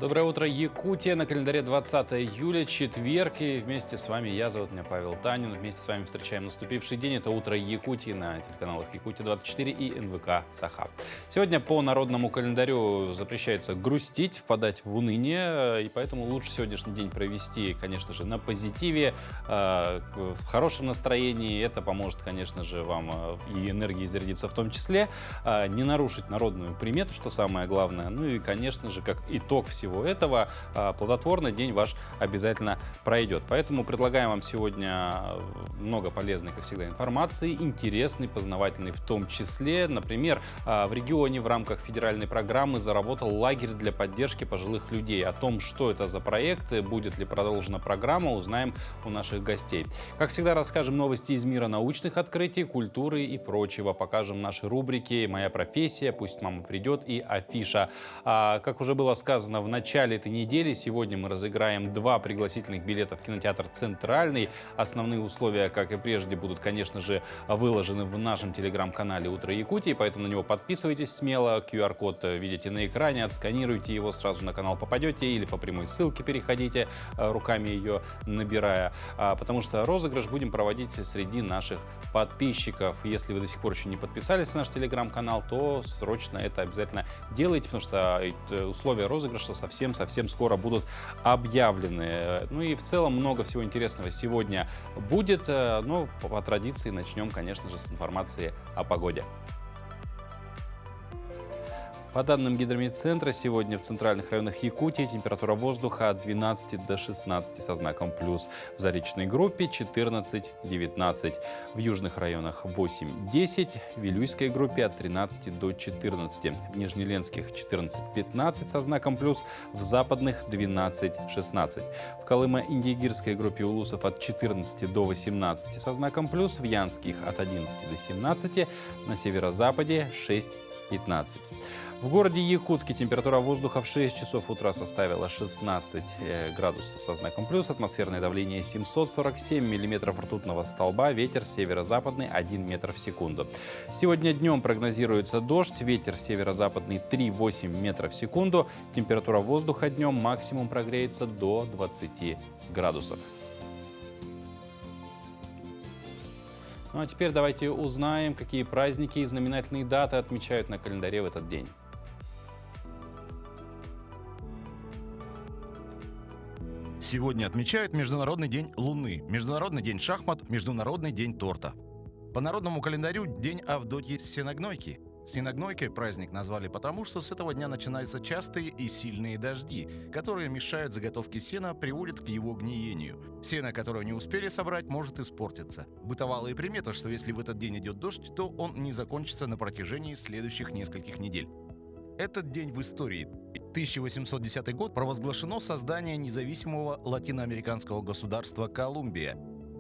Доброе утро, Якутия. На календаре 20 июля, четверг. И вместе с вами зовут меня Павел Танин. Вместе с вами встречаем наступивший день. Это «Утро Якутии» на телеканалах Якутия-24 и НВК «Саха». Сегодня по народному календарю запрещается грустить, впадать в уныние. И поэтому лучше сегодняшний день провести, конечно же, на позитиве, в хорошем настроении. Это поможет, конечно же, вам и энергии зарядиться в том числе. Не нарушить народную примету, что самое главное. Ну и, конечно же, как итог всего этого, плодотворный день ваш обязательно пройдет. Поэтому предлагаем вам сегодня много полезной, как всегда, информации, интересной, познавательной в том числе. Например, в регионе в рамках федеральной программы заработал лагерь для поддержки пожилых людей. О том, что это за проект, будет ли продолжена программа, узнаем у наших гостей. Как всегда, расскажем новости из мира научных открытий, культуры и прочего. Покажем наши рубрики «Моя профессия», «Пусть мама придет» и «Афиша». Как уже было сказано в начале этой недели, сегодня мы разыграем 2 пригласительных билета в кинотеатр «Центральный». Основные условия, как и прежде, будут, конечно же, выложены в нашем телеграм-канале «Утро Якутии», поэтому на него подписывайтесь смело. QR-код видите на экране, отсканируйте его, сразу на канал попадете или по прямой ссылке переходите, руками ее набирая, потому что розыгрыш будем проводить среди наших подписчиков. Если вы до сих пор еще не подписались на наш телеграм-канал, то срочно это обязательно делайте, потому что условия розыгрыша совсем скоро будут объявлены. Ну и в целом много всего интересного сегодня будет, но по традиции начнем, конечно же, с информации о погоде. По данным Гидрометцентра, сегодня в центральных районах Якутии температура воздуха от 12 до 16 со знаком плюс. В заречной группе 14-19. В южных районах 8-10. В Вилюйской группе от 13 до 14. В Нижнеленских 14-15 со знаком плюс. В западных 12-16. В Колымо-Индигирской группе улусов от 14 до 18 со знаком плюс. В Янских от 11 до 17. На северо-западе 6-15. В городе Якутске температура воздуха в 6 часов утра составила 16 градусов со знаком плюс. Атмосферное давление 747 миллиметров ртутного столба. Ветер северо-западный 1 метр в секунду. Сегодня днем прогнозируется дождь. Ветер северо-западный 3,8 метров в секунду. Температура воздуха днем максимум прогреется до 20 градусов. Ну а теперь давайте узнаем, какие праздники и знаменательные даты отмечают на календаре в этот день. Сегодня отмечают Международный день Луны, Международный день шахмат, Международный день торта. По народному календарю День Авдотьи Сеногнойки. Сеногнойкой праздник назвали потому, что с этого дня начинаются частые и сильные дожди, которые мешают заготовке сена, приводят к его гниению. Сено, которое не успели собрать, может испортиться. Бытовала и примета, что если в этот день идет дождь, то он не закончится на протяжении следующих нескольких недель. Этот день в истории. 1810 год провозглашено создание независимого латиноамериканского государства Колумбия.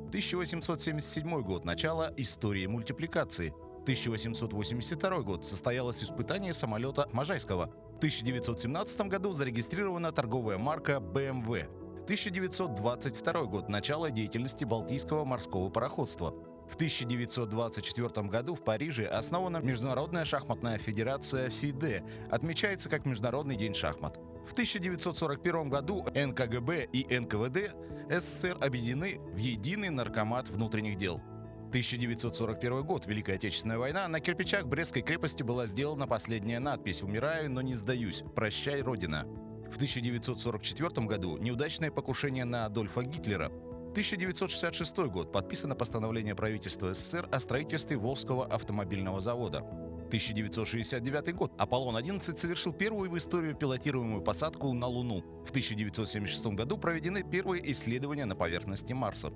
1877 год – начало истории мультипликации. 1882 год – состоялось испытание самолета Можайского. В 1917 году зарегистрирована торговая марка BMW. 1922 год – начало деятельности Балтийского морского пароходства. В 1924 году в Париже основана Международная шахматная федерация ФИДЕ, отмечается как Международный день шахмат. В 1941 году НКГБ и НКВД СССР объединены в единый наркомат внутренних дел. 1941 год, Великая Отечественная война, на кирпичах Брестской крепости была сделана последняя надпись «Умираю, но не сдаюсь. Прощай, Родина». В 1944 году неудачное покушение на Адольфа Гитлера. 1966 год. Подписано постановление правительства СССР о строительстве Волжского автомобильного завода. 1969 год. Аполлон-11 совершил первую в историю пилотируемую посадку на Луну. В 1976 году проведены первые исследования на поверхности Марса.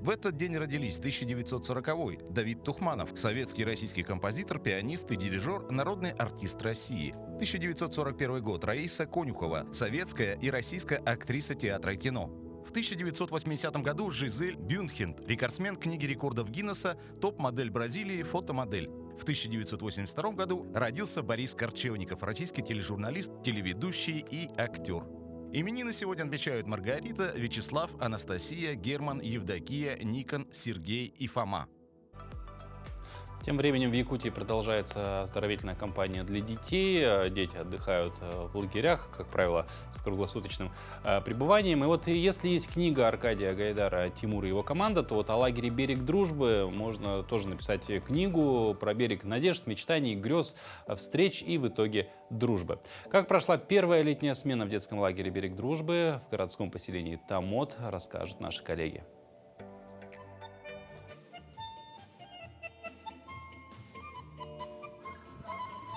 В этот день родились 1940-й Давид Тухманов, советский и российский композитор, пианист и дирижер, народный артист России. 1941 год. Раиса Конюхова, советская и российская актриса театра и кино. В 1980 году Жизель Бюндхен, рекордсмен книги рекордов Гиннесса, топ-модель Бразилии, фотомодель. В 1982 году родился Борис Корчевников, российский тележурналист, телеведущий и актер. Именины сегодня отмечают Маргарита, Вячеслав, Анастасия, Герман, Евдокия, Никон, Сергей и Фома. Тем временем в Якутии продолжается оздоровительная кампания для детей. Дети отдыхают в лагерях, как правило, с круглосуточным пребыванием. И вот если есть книга Аркадия Гайдара «Тимур и его команда», то вот о лагере «Берег дружбы» можно тоже написать книгу про берег надежд, мечтаний, грез, встреч и в итоге дружбы. Как прошла первая летняя смена в детском лагере «Берег дружбы» в городском поселении Томот, расскажут наши коллеги.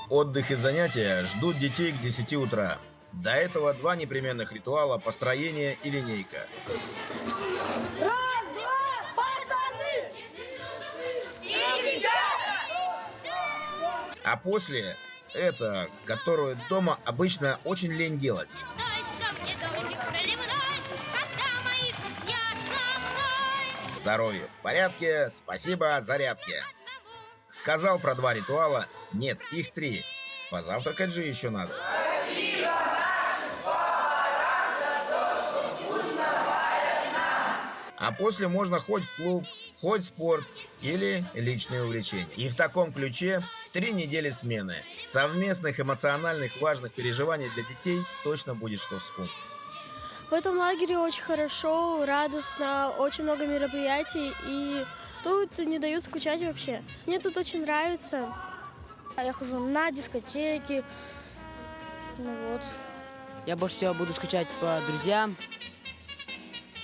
Отдых и занятия ждут детей к 10 утра. До этого два непременных ритуала – построение и линейка. Раз, два, пацаны! И девчата! А после – это, которую дома обычно очень лень делать. Здоровье в порядке, спасибо, зарядки. Сказал про два ритуала, нет, их три. Позавтракать же еще надо. А после можно хоть в клуб, хоть в спорт или личные увлечения. И в таком ключе 3 недели смены. Совместных эмоциональных важных переживаний для детей точно будет что вспомнить. В этом лагере очень хорошо, радостно, очень много мероприятий, и тут не дают скучать вообще. Мне тут очень нравится. Я хожу на дискотеки, Я больше всего буду скучать по друзьям,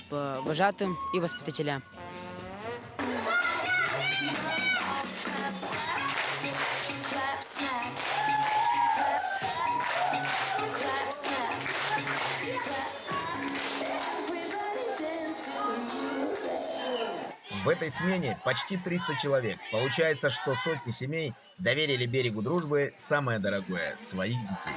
по вожатым и воспитателям. В этой смене почти 300 человек. Получается, что сотни семей доверили берегу дружбы самое дорогое – своих детей.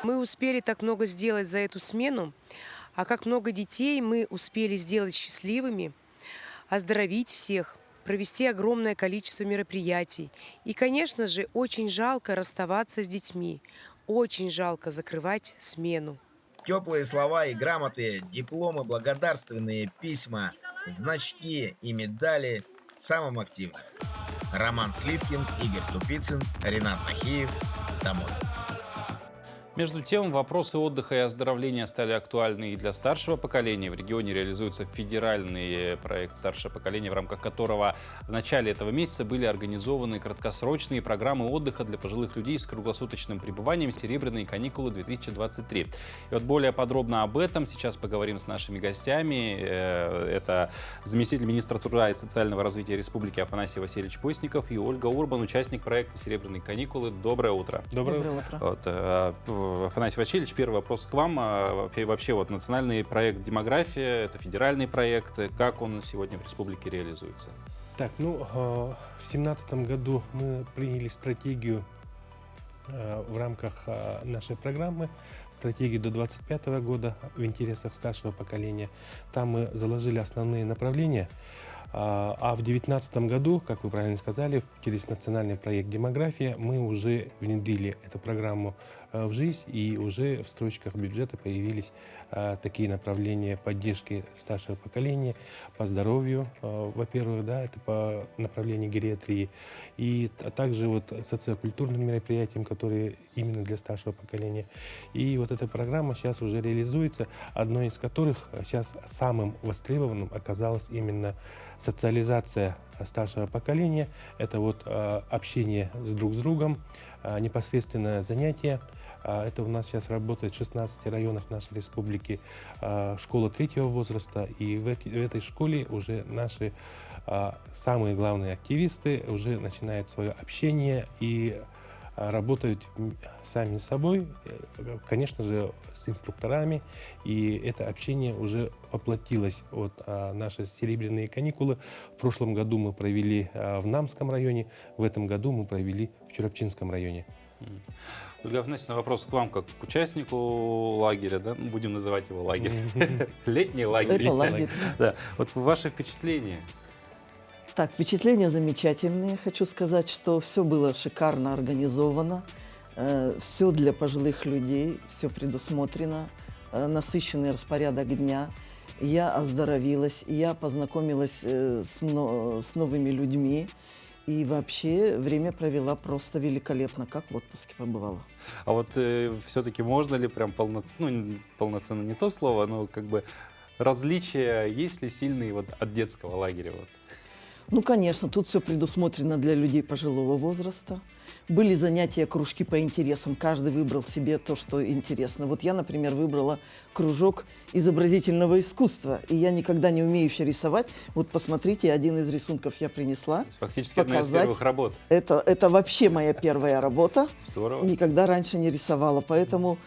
Мы успели так много сделать за эту смену, а как много детей мы успели сделать счастливыми, оздоровить всех, провести огромное количество мероприятий. И, конечно же, очень жалко расставаться с детьми, очень жалко закрывать смену. Теплые слова и грамоты, дипломы, благодарственные письма, значки и медали самым активным. Роман Сливкин, Игорь Тупицын, Ренат Нахиев, Томот. Между тем, вопросы отдыха и оздоровления стали актуальны и для старшего поколения. В регионе реализуется федеральный проект «Старшее поколение», в рамках которого в начале этого месяца были организованы краткосрочные программы отдыха для пожилых людей с круглосуточным пребыванием «Серебряные каникулы-2023». И вот более подробно об этом сейчас поговорим с нашими гостями. Это заместитель министра труда и социального развития республики Афанасий Васильевич Постников и Ольга Урбан, участник проекта «Серебряные каникулы». Доброе утро. Доброе утро. Вот, Афанасий Васильевич, первый вопрос к вам. Вообще вот национальный проект «Демография» — это федеральный проект. Как он сегодня в республике реализуется? Так, в 2017 году мы приняли стратегию в рамках нашей программы, стратегии до 2025 года в интересах старшего поколения. Там мы заложили основные направления. А в 2019 году, как вы правильно сказали, через национальный проект «Демография» мы уже внедрили эту программу в жизнь, и уже в строчках бюджета появились такие направления поддержки старшего поколения по здоровью, во-первых, да, это по направлению гериатрии, и также вот социокультурным мероприятиям, которые именно для старшего поколения. И вот эта программа сейчас уже реализуется, одной из которых сейчас самым востребованным оказалась именно социализация старшего поколения. Это вот общение друг с другом, непосредственное занятие. Это у нас сейчас работает в 16 районах нашей республики школа 3-го возраста. И в этой школе уже наши самые главные активисты уже начинают свое общение и работают сами с собой, конечно же, с инструкторами. И это общение уже воплотилось. Вот наши серебряные каникулы. В прошлом году мы провели в Намском районе, в этом году мы провели в Чурапчинском районе. Ольга Афанасьевна, вопрос к вам, как к участнику лагеря, да? Будем называть его лагерь. Летний лагерь. Это лагерь. Да. Вот ваши впечатления? Так, впечатления замечательные. Хочу сказать, что все было шикарно организовано, все для пожилых людей, все предусмотрено. насыщенный распорядок дня. Я оздоровилась, я познакомилась с новыми людьми. И вообще время провела просто великолепно, как в отпуске побывала. А вот все-таки можно ли прям полноценно не то слово, но как бы различия есть ли сильные вот от детского лагеря? Вот? Ну, конечно, тут все предусмотрено для людей пожилого возраста. Были занятия, кружки по интересам. Каждый выбрал себе то, что интересно. Вот я, например, выбрала кружок изобразительного искусства. И я никогда не умеющая рисовать. Вот посмотрите, один из рисунков я принесла. Фактически одна из первых работ. Это вообще моя первая работа. Здорово. Никогда раньше не рисовала. Поэтому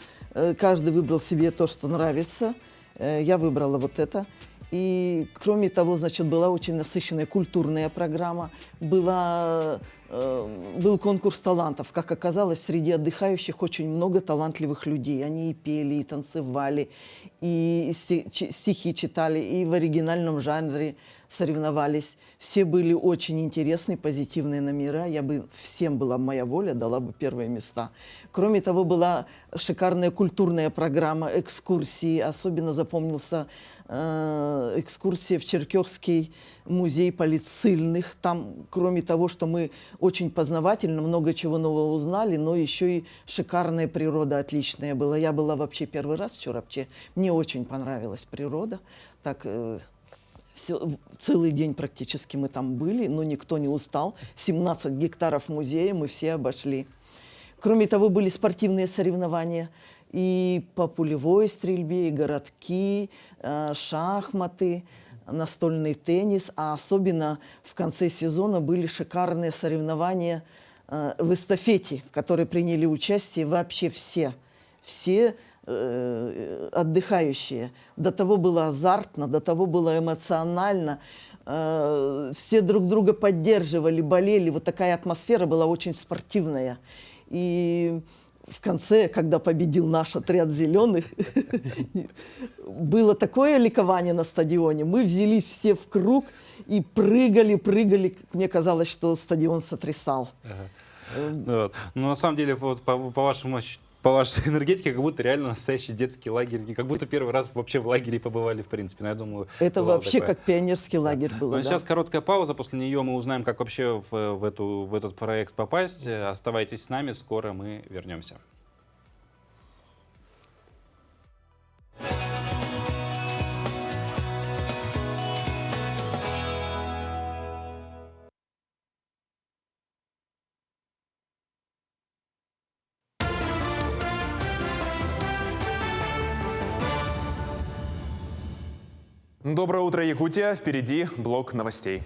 каждый выбрал себе то, что нравится. Я выбрала вот это. И, кроме того, значит, была очень насыщенная культурная программа, был конкурс талантов. Как оказалось, среди отдыхающих очень много талантливых людей. Они и пели, и танцевали, и стихи читали, и в оригинальном жанре соревновались. Все были очень интересные, позитивные номера. Всем была моя воля, дала бы первые места. Кроме того, была шикарная культурная программа, экскурсии. Особенно запомнился экскурсия в Черкесский музей полицильных. Там, кроме того, что мы очень познавательно, много чего нового узнали, но еще и шикарная природа отличная была. Я была вообще первый раз в Чорапче. Мне очень понравилась природа. Так, целый день практически мы там были, но никто не устал. 17 гектаров музея мы все обошли. Кроме того, были спортивные соревнования и по пулевой стрельбе, и городки, шахматы, настольный теннис. А особенно в конце сезона были шикарные соревнования в эстафете, в которой приняли участие вообще все отдыхающие. До того было азартно, до того было эмоционально. Все друг друга поддерживали, болели. Вот такая атмосфера была очень спортивная. И в конце, когда победил наш отряд зеленых, было такое ликование на стадионе. Мы взялись все в круг и прыгали. Мне казалось, что стадион сотрясал. Вот. Но на самом деле, вот, по вашей энергетике, как будто реально настоящий детский лагерь. Как будто первый раз вообще в лагере побывали, в принципе. Но я думаю, это вообще такое, как пионерский лагерь было. Но сейчас короткая пауза. После нее мы узнаем, как вообще в этот проект попасть. Оставайтесь с нами, скоро мы вернемся. Доброе утро, Якутия! Впереди блок новостей.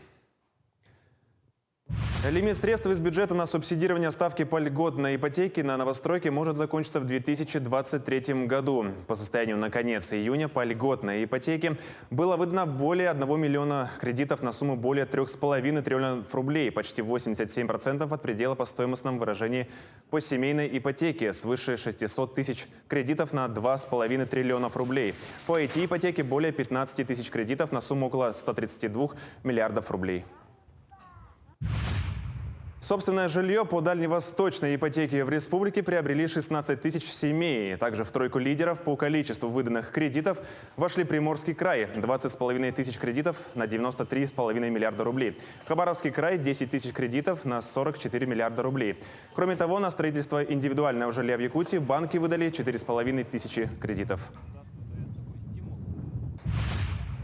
Лимит средств из бюджета на субсидирование ставки по льготной ипотеке на новостройки может закончиться в 2023 году. По состоянию на конец июня по льготной ипотеке было выдано более 1 миллиона кредитов на сумму более 3,5 триллионов рублей, почти 87% от предела по стоимостном выражении по семейной ипотеке, свыше 600 тысяч кредитов на 2,5 триллионов рублей. По IT-ипотеке более 15 тысяч кредитов на сумму около 132 миллиардов рублей. Собственное жилье по дальневосточной ипотеке в республике приобрели 16 тысяч семей. Также в тройку лидеров по количеству выданных кредитов вошли Приморский край – 20,5 тысяч кредитов на 93,5 миллиарда рублей. Хабаровский край – 10 тысяч кредитов на 44 миллиарда рублей. Кроме того, на строительство индивидуального жилья в Якутии банки выдали 4,5 тысячи кредитов.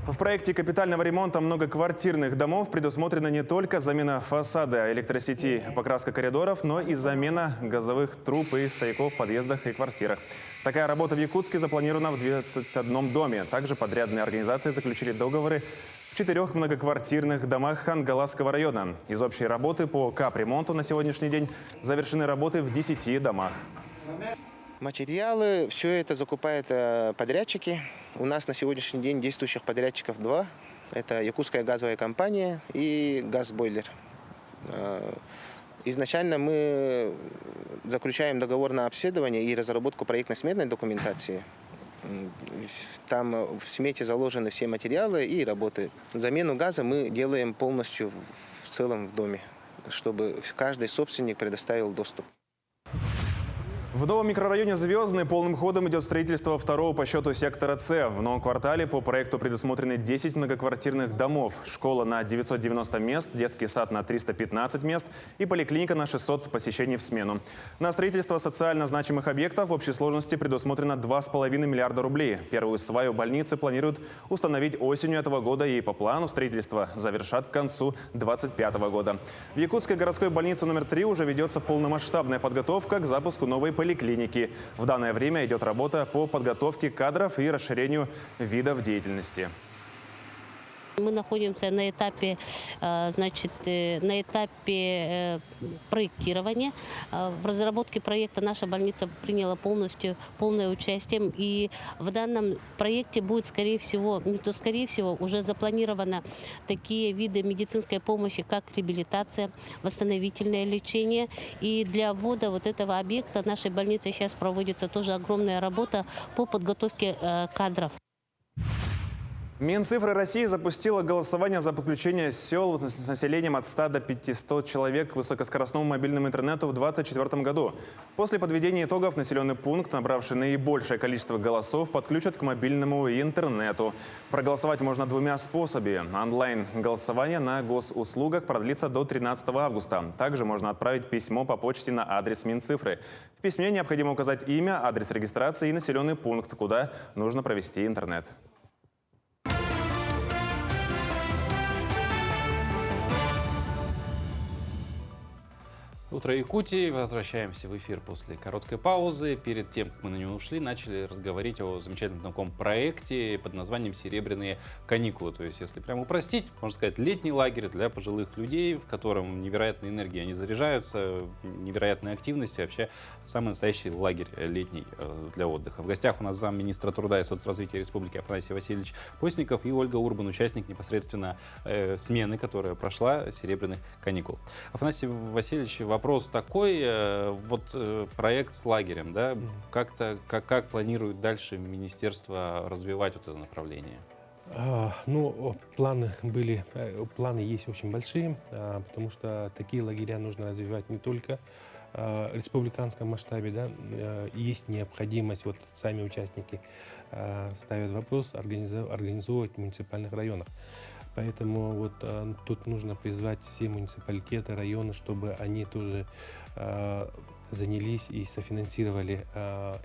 В проекте капитального ремонта многоквартирных домов предусмотрена не только замена фасада электросети, покраска коридоров, но и замена газовых труб и стояков в подъездах и квартирах. Такая работа в Якутске запланирована в 21 доме. Также подрядные организации заключили договоры в 4 многоквартирных домах Хангаласского района. Из общей работы по капремонту на сегодняшний день завершены работы в 10 домах. Материалы, все это закупают подрядчики. У нас на сегодняшний день действующих подрядчиков 2. Это Якутская газовая компания и Газбойлер. Изначально мы заключаем договор на обследование и разработку проектно-сметной документации. Там в смете заложены все материалы и работы. Замену газа мы делаем полностью в целом в доме, чтобы каждый собственник предоставил доступ. В новом микрорайоне «Звездный» полным ходом идет строительство второго по счету сектора С. В новом квартале по проекту предусмотрены 10 многоквартирных домов, школа на 990 мест, детский сад на 315 мест и поликлиника на 600 посещений в смену. На строительство социально значимых объектов в общей сложности предусмотрено 2,5 миллиарда рублей. Первую сваю больницы планируют установить осенью этого года, и по плану строительство завершат к концу 2025 года. В Якутской городской больнице номер 3 уже ведется полномасштабная подготовка к запуску новой поликлиники. В данное время идет работа по подготовке кадров и расширению видов деятельности. Мы находимся на этапе, проектирования. В разработке проекта наша больница приняла полное участие. И в данном проекте будет, уже запланировано такие виды медицинской помощи, как реабилитация, восстановительное лечение. И для ввода вот этого объекта нашей больницы сейчас проводится тоже огромная работа по подготовке кадров. Минцифры России запустила голосование за подключение сел с населением от 100 до 500 человек к высокоскоростному мобильному интернету в 2024 году. После подведения итогов населенный пункт, набравший наибольшее количество голосов, подключат к мобильному интернету. Проголосовать можно двумя способами. Онлайн-голосование на госуслугах продлится до 13 августа. Также можно отправить письмо по почте на адрес Минцифры. В письме необходимо указать имя, адрес регистрации и населенный пункт, куда нужно провести интернет. Утро Якутии. Возвращаемся в эфир после короткой паузы. Перед тем, как мы на него ушли, начали разговаривать о замечательном таком проекте под названием «Серебряные каникулы». То есть, если прямо упростить, можно сказать, летний лагерь для пожилых людей, в котором невероятная энергия, они заряжаются, невероятные активности. Вообще, самый настоящий лагерь летний для отдыха. В гостях у нас замминистра труда и соцразвития Республики Афанасий Васильевич Постников и Ольга Урбан, участник непосредственно смены, которая прошла «Серебряных каникул». Афанасий Васильевич, вопрос такой, проект с лагерем, да, как планирует дальше министерство развивать вот это направление? Планы есть очень большие, потому что такие лагеря нужно развивать не только в республиканском масштабе, да, есть необходимость, сами участники ставят вопрос организовывать в муниципальных районах. Поэтому тут нужно призвать все муниципалитеты, районы, чтобы они тоже занялись и софинансировали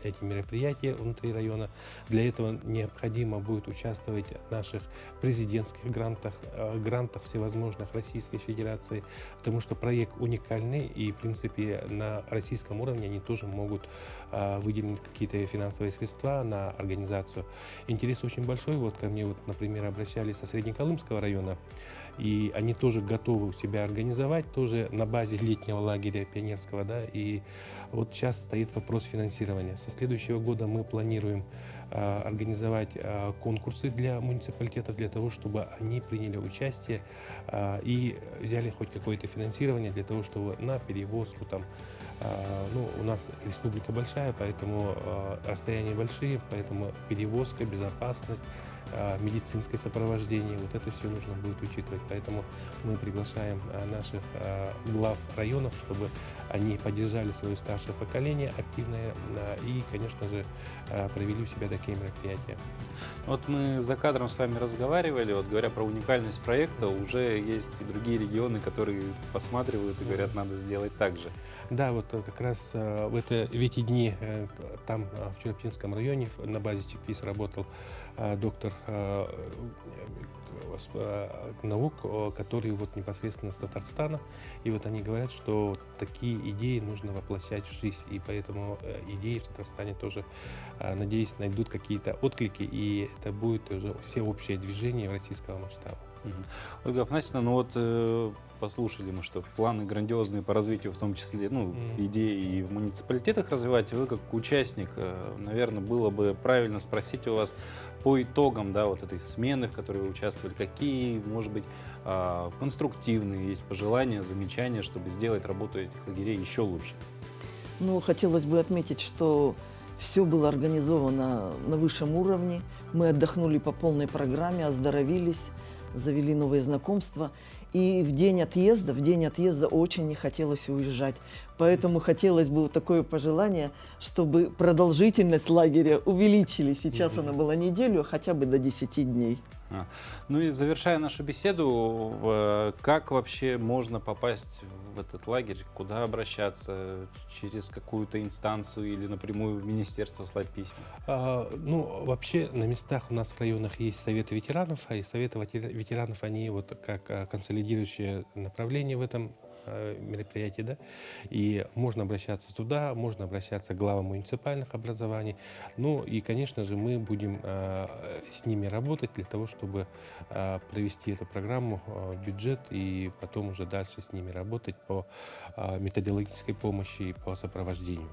эти мероприятия внутри района. Для этого необходимо будет участвовать в наших президентских грантах всевозможных Российской Федерации, потому что проект уникальный, и в принципе на российском уровне они тоже могут выделить какие-то финансовые средства на организацию. Интерес очень большой. Ко мне, например, обращались со Среднеколымского района, и они тоже готовы у себя организовать, тоже на базе летнего лагеря пионерского, да, и сейчас стоит вопрос финансирования. Со следующего года мы планируем организовать конкурсы для муниципалитетов, для того, чтобы они приняли участие и взяли хоть какое-то финансирование для того, чтобы на перевозку у нас республика большая, поэтому расстояния большие, поэтому перевозка, безопасность, медицинское сопровождение, это все нужно будет учитывать. Поэтому мы приглашаем наших глав районов, чтобы они поддержали свое старшее поколение активное и, конечно же, провели у себя такие мероприятия. Мы за кадром с вами разговаривали, говоря про уникальность проекта, уже есть и другие регионы, которые посматривают и говорят, надо сделать так же. Да, как раз в эти дни там, в Череповецком районе, на базе ЧИКФИС работал доктор наук, который непосредственно с Татарстана. И они говорят, что такие идеи нужно воплощать в жизнь. И поэтому идеи в Татарстане тоже, надеюсь, найдут какие-то отклики, и это будет уже всеобщее движение российского масштаба. Ольга Афанасьевна, послушали мы, что планы грандиозные по развитию, в том числе, идеи и в муниципалитетах развивать. Вы, как участник, наверное, было бы правильно спросить у вас по итогам, этой смены, в которой вы участвовали, какие, может быть, конструктивные есть пожелания, замечания, чтобы сделать работу этих лагерей еще лучше? Хотелось бы отметить, что все было организовано на высшем уровне. Мы отдохнули по полной программе, оздоровились, завели новые знакомства. И в день отъезда очень не хотелось уезжать. Поэтому хотелось бы вот такое пожелание, чтобы продолжительность лагеря увеличили. Сейчас она была неделю, а хотя бы до 10 дней. Ну и завершая нашу беседу, как вообще можно попасть в этот лагерь? Куда обращаться? Через какую-то инстанцию или напрямую в министерство слать письма? Ну, вообще на местах у нас в районах есть советы ветеранов, и советы ветеранов, они вот как консолидирующее направление в этом мероприятий, да, и можно обращаться туда, можно обращаться к главам муниципальных образований. Ну и, конечно же, мы будем с ними работать для того, чтобы провести эту программу в бюджет и потом уже дальше с ними работать по методологической помощи и по сопровождению.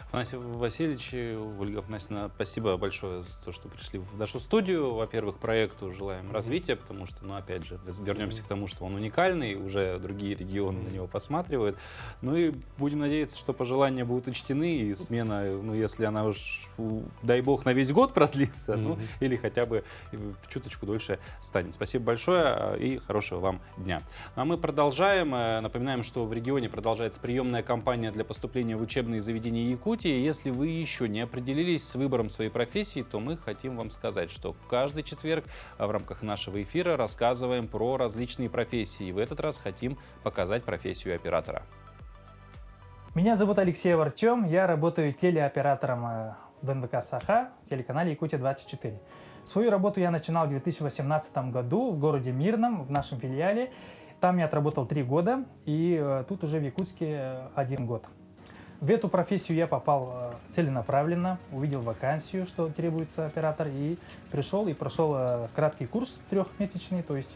Афанасий Васильевич, Ольга Афанасьевна, спасибо большое за то, что пришли в нашу студию. Во-первых, проекту желаем развития, потому что, ну, опять же, вернемся к тому, что он уникальный, уже другие регионы на него посматривают. Ну и будем надеяться, что пожелания будут учтены, и смена, ну, если она уж, дай бог, на весь год продлится, ну, или хотя бы чуточку дольше станет. Спасибо большое и хорошего вам дня. Ну, а мы продолжаем. Напоминаем, что в регионе продолжается приемная кампания для поступления в учебные заведения Якутии. Если вы еще не определились с выбором своей профессии, то мы хотим вам сказать, что каждый четверг в рамках нашего эфира рассказываем про различные профессии. И в этот раз хотим показать профессию оператора. Меня зовут Алексей Артем, я работаю телеоператором в НВК «Саха», телеканале «Якутия-24». Свою работу я начинал в 2018 году в городе Мирном, в нашем филиале. Там я отработал 3 года, и тут уже в Якутске 1 год. В эту профессию я попал целенаправленно, увидел вакансию, что требуется оператор, и пришел и прошел краткий курс 3-месячный, то есть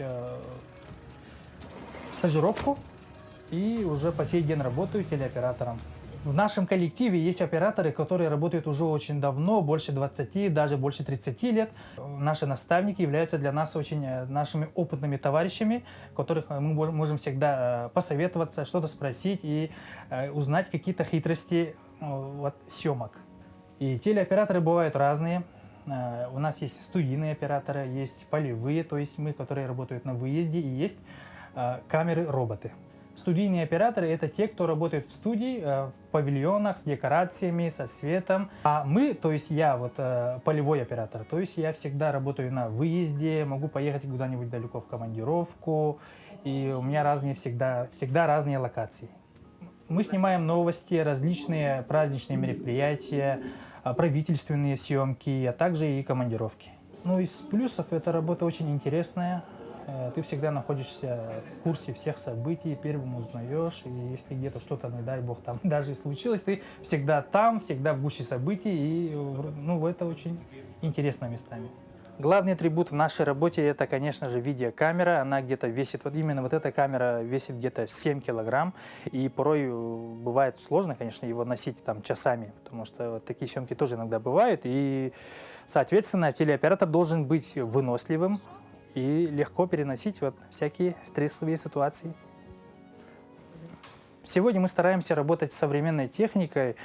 стажировку, и уже по сей день работаю телеоператором. В нашем коллективе есть операторы, которые работают уже очень давно, больше 20, даже больше 30 лет. Наши наставники являются для нас очень нашими опытными товарищами, которых мы можем всегда посоветоваться, что-то спросить и узнать какие-то хитрости съемок. И телеоператоры бывают разные. У нас есть студийные операторы, есть полевые, то есть мы, которые работают на выезде, и есть камеры-роботы. Студийные операторы – это те, кто работает в студии, в павильонах, с декорациями, со светом. А мы, то есть я, полевой оператор, то есть я всегда работаю на выезде, могу поехать куда-нибудь далеко в командировку, и у меня всегда разные локации. Мы снимаем новости, различные праздничные мероприятия, правительственные съемки, а также и командировки. Ну, из плюсов эта работа очень интересная. Ты всегда находишься в курсе всех событий, первым узнаешь, и если где-то что-то, не дай бог, там даже случилось, ты всегда там, всегда в гуще событий, и это очень интересно местами. Главный атрибут в нашей работе – это, конечно же, видеокамера. Она где-то весит, именно эта камера весит где-то 7 килограмм, и порой бывает сложно, конечно, его носить там часами, потому что такие съемки тоже иногда бывают, и, соответственно, телеоператор должен быть выносливым и легко переносить всякие стрессовые ситуации. Сегодня мы стараемся работать с современной техникой.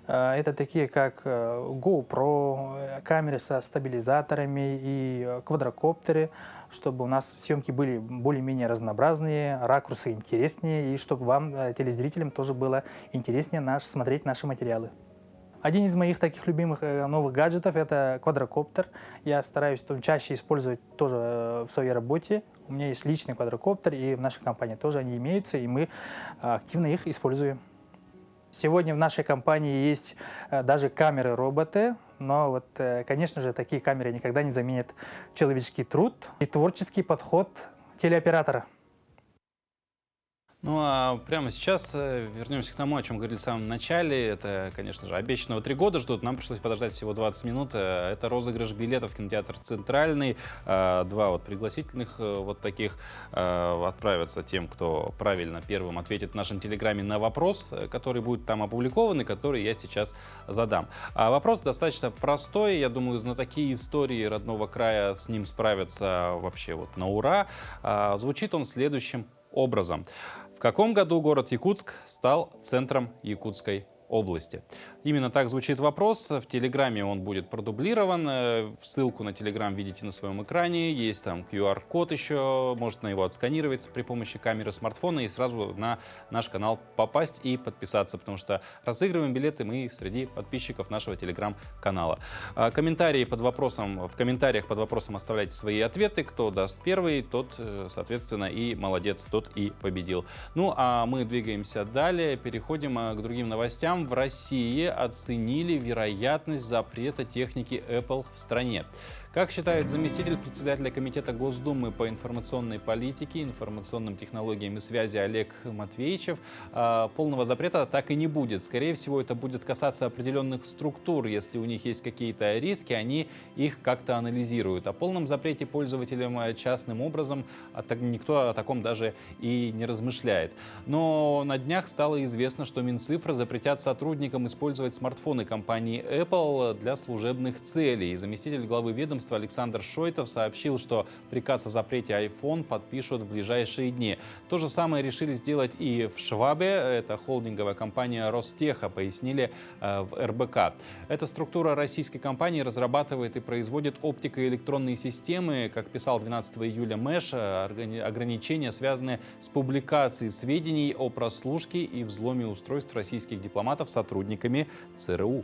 Это такие как GoPro, камеры со стабилизаторами и квадрокоптеры, чтобы у нас съемки были более-менее разнообразные, ракурсы интереснее, и чтобы вам, телезрителям, тоже было интереснее смотреть наши материалы. Один из моих таких любимых новых гаджетов – это квадрокоптер. Я стараюсь чаще использовать тоже в своей работе. У меня есть личный квадрокоптер, и в нашей компании тоже они имеются, и мы активно их используем. Сегодня в нашей компании есть даже камеры-роботы, но конечно же, такие камеры никогда не заменят человеческий труд и творческий подход телеоператора. Ну а прямо сейчас вернемся к тому, о чем говорили в самом начале. Это, конечно же, обещанного 3 года ждут. Нам пришлось подождать всего 20 минут. Это розыгрыш билетов в кинотеатр «Центральный». 2 пригласительных таких отправятся тем, кто правильно первым ответит в нашем телеграме на вопрос, который будет там опубликован и который я сейчас задам. Вопрос достаточно простой. Я думаю, знатоки истории родного края с ним справятся вообще на ура. Звучит он следующим образом. В каком году город Якутск стал центром Якутской области. Именно так звучит вопрос. В Телеграме он будет продублирован. Ссылку на Телеграм видите на своем экране. Есть там QR-код еще. Можно его отсканировать при помощи камеры смартфона и сразу на наш канал попасть и подписаться, потому что разыгрываем билеты мы среди подписчиков нашего Телеграм-канала. В комментариях под вопросом оставляйте свои ответы. Кто даст первый, тот, соответственно, и молодец, тот и победил. Ну, а мы двигаемся далее. Переходим к другим новостям. В России оценили вероятность запрета техники Apple в стране. Как считает заместитель председателя Комитета Госдумы по информационной политике, информационным технологиям и связи Олег Матвеичев, полного запрета так и не будет. Скорее всего, это будет касаться определенных структур. Если у них есть какие-то риски, они их как-то анализируют. О полном запрете пользователям частным образом никто о таком даже и не размышляет. Но на днях стало известно, что Минцифры запретят сотрудникам использовать смартфоны компании Apple для служебных целей. Заместитель главы ведомства Александр Шойтов сообщил, что приказ о запрете iPhone подпишут в ближайшие дни. То же самое решили сделать и в Швабе. Это холдинговая компания Ростеха, пояснили в РБК. Эта структура российской компании разрабатывает и производит оптико-электронные системы. Как писал 12 июля Мэш, ограничения связаны с публикацией сведений о прослушке и взломе устройств российских дипломатов сотрудниками ЦРУ.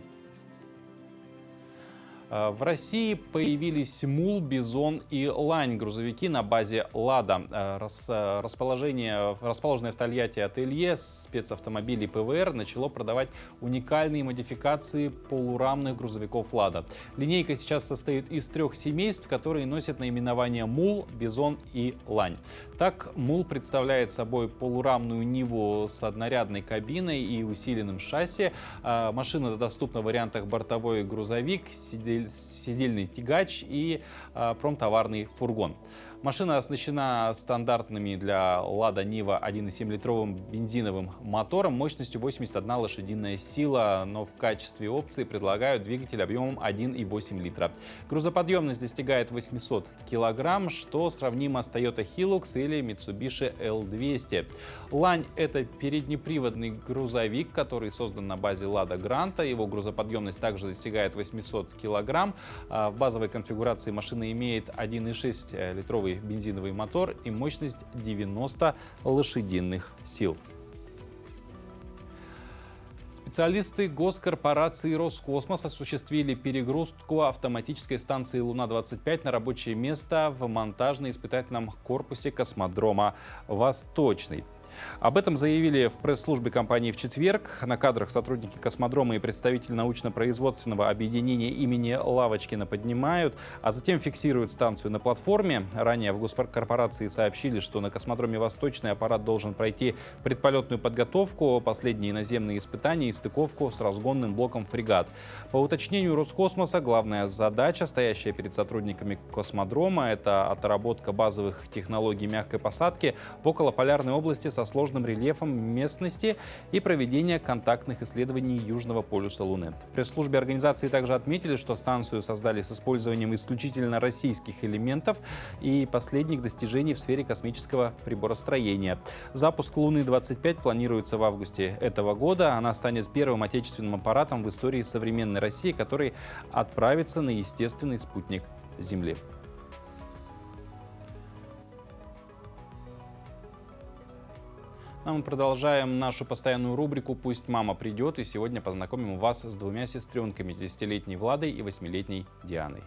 В России появились Мул, Бизон и Лань. Грузовики на базе «Лада». Расположенное в Тольятти ателье спецавтомобилей ПВР начало продавать уникальные модификации полурамных грузовиков «Лада». Линейка сейчас состоит из 3 семейств, которые носят наименования Мул, Бизон и Лань. Так, Мул представляет собой полурамную Ниву с однорядной кабиной и усиленным шасси. Машина доступна в вариантах бортовой грузовик, сидельный тягач и промтоварный фургон. Машина оснащена стандартными для Лада Нива 1,7-литровым бензиновым мотором мощностью 81 лошадиная сила, но в качестве опции предлагают двигатель объемом 1,8 литра. Грузоподъемность достигает 800 килограмм, что сравнимо с Toyota Hilux или Mitsubishi L200. Лань – это переднеприводный грузовик, который создан на базе Лада Гранта. Его грузоподъемность также достигает 800 килограмм. В базовой конфигурации машина имеет 1,6-литровый бензиновый мотор и мощность 90 лошадиных сил. Специалисты госкорпорации «Роскосмос» осуществили перегрузку автоматической станции «Луна-25» на рабочее место в монтажно-испытательном корпусе космодрома «Восточный». Об этом заявили в пресс-службе компании в четверг. На кадрах сотрудники космодрома и представители научно-производственного объединения имени Лавочкина поднимают, а затем фиксируют станцию на платформе. Ранее в госкорпорации сообщили, что на космодроме «Восточный» аппарат должен пройти предполетную подготовку, последние наземные испытания и стыковку с разгонным блоком «Фрегат». По уточнению Роскосмоса, главная задача, стоящая перед сотрудниками космодрома, это отработка базовых технологий мягкой посадки в околополярной области со сложным рельефом местности и проведение контактных исследований Южного полюса Луны. В пресс-службе организации также отметили, что станцию создали с использованием исключительно российских элементов и последних достижений в сфере космического приборостроения. Запуск Луны-25 планируется в августе этого года. Она станет первым отечественным аппаратом в истории современной России, который отправится на естественный спутник Земли. А мы продолжаем нашу постоянную рубрику «Пусть мама придет». И сегодня познакомим вас с 2 сестренками, 10-летней Владой и 8-летней Дианой.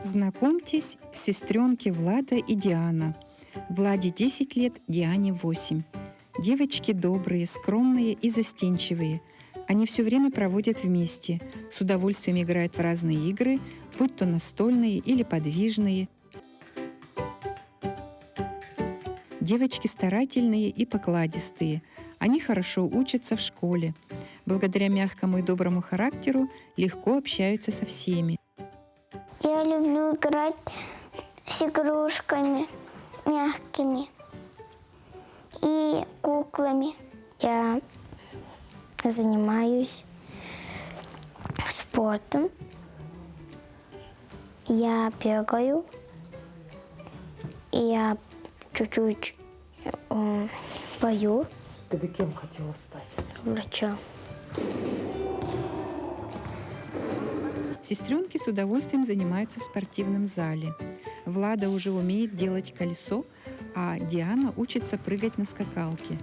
Знакомьтесь, сестренки Влада и Диана. Владе 10 лет, Диане 8. Девочки добрые, скромные и застенчивые. Они все время проводят вместе, с удовольствием играют в разные игры, будь то настольные или подвижные. Девочки старательные и покладистые. Они хорошо учатся в школе. Благодаря мягкому и доброму характеру легко общаются со всеми. Я люблю играть с игрушками мягкими и куклами. Я занимаюсь спортом. Я бегаю я чуть-чуть пою. Ты бы кем хотела стать? Врачом. Сестренки с удовольствием занимаются в спортивном зале. Влада уже умеет делать колесо, а Диана учится прыгать на скакалке.